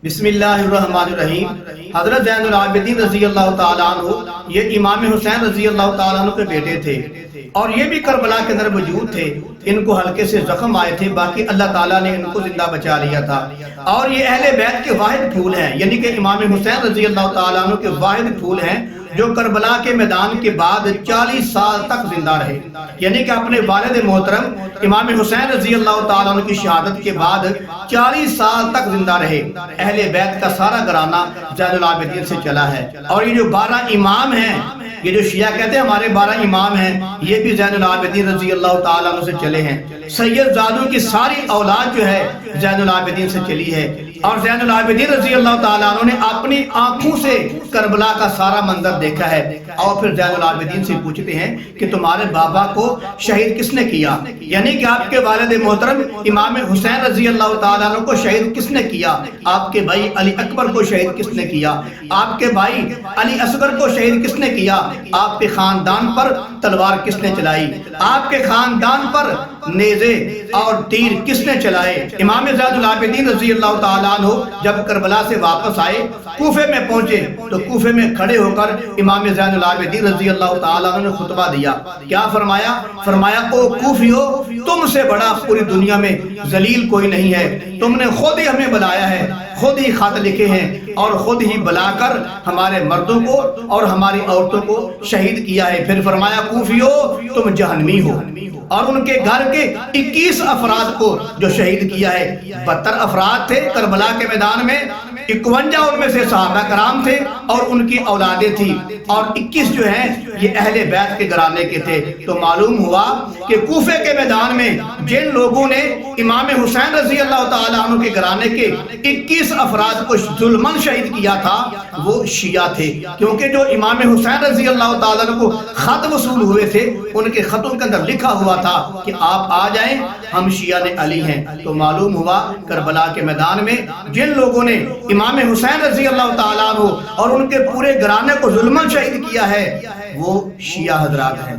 بسم اللہ الرحمن الرحیم۔ حضرت زین العابدین رضی اللہ تعالیٰ عنہ یہ امام حسین رضی اللہ تعالیٰ عنہ کے بیٹے تھے اور یہ بھی کربلا کے اندر موجود تھے۔ ان کو ہلکے سے زخم آئے تھے، باقی اللہ تعالیٰ نے ان کو زندہ بچا لیا تھا، اور یہ اہل بیت کے واحد پھول ہیں، یعنی کہ امام حسین رضی اللہ تعالیٰ عنہ کے واحد پھول ہیں جو کربلا کے میدان کے بعد 40 سال تک زندہ رہے، یعنی کہ اپنے والد محترم امام حسین رضی اللہ تعالیٰ عنہ کی شہادت کے بعد 40 سال تک زندہ رہے۔ اہل بیت کا سارا گھرانہ زین العابدین سے چلا ہے، اور یہ جو 12 امام ہیں، یہ جو شیعہ کہتے ہیں ہمارے 12 امام ہیں، یہ بھی زین العابدین رضی اللہ تعالیٰ عنہ سے چلے ہیں۔ سید زادوں کی ساری اولاد جو ہے زین العابدین سے چلی ہے، اور زین العابدین رضی اللہ تعالیٰ عنہ نے اپنی آنکھوں سے کربلا کا سارا منظر دیکھا ہے۔ اور پھر زین العابدین سے پوچھتے ہیں کہ تمہارے بابا کو شہید کس نے کیا، یعنی کہ آپ کے والد محترم امام حسین رضی اللہ تعالیٰ عنہ کو شہید کس نے کیا، آپ کے بھائی علی اکبر کو شہید کس نے کیا، آپ کے بھائی علی اصغر کو شہید کس نے کیا، آپ کے خاندان پر تلوار کس نے چلائی، آپ کے خاندان پر نیزے اور تیر کس نے چلائے۔ امام زین العابدین رضی اللہ تعالیٰ عنہ جب کربلا سے واپس آئے، کوفے میں پہنچے تو کوفے میں کھڑے ہو کر امام زین العابدین رضی اللہ تعالیٰ عنہ نے خطبہ دیا۔ کیا فرمایا؟ فرمایا او کوفیو، تم سے بڑا پوری دنیا میں ذلیل کوئی نہیں ہے، تم نے خود ہی ہمیں بلایا ہے، خود ہی خط لکھے ہیں اور خود ہی بلا کر ہمارے مردوں کو اور ہماری عورتوں کو شہید کیا ہے۔ پھر فرمایا کوفیو تم جہنمی ہو، اور ان کے گھر کے 21 افراد کو جو شہید کیا ہے، 72 افراد تھے کربلا کے میدان میں، 51 ان میں سے صحابہ کرام تھے اور ان کی اولادیں تھی، اور 21 جو ہیں یہ اہل بیت کے گھرانے کے تھے۔ تو معلوم ہوا کہ کوفے کے میدان میں جن لوگوں نے امام حسین رضی اللہ تعالیٰ عنہ کے گھرانے کے 21 افراد کو ظلماً شہید کیا تھا وہ شیعہ تھے، کیونکہ جو امام حسین رضی اللہ تعالیٰ عنہ کو خط وصول ہوئے تھے، ان کے خطوں کے اندر لکھا ہوا تھا کہ آپ آ جائیں، ہم شیعہ علی ہیں۔ تو معلوم ہوا کربلا کے میدان میں جن لوگوں نے امام حسین رضی اللہ تعالیٰ عنہ اور ان کے پورے گھرانے کو ظلماً شہید کیا ہے وہ شیعہ حضرات ہیں۔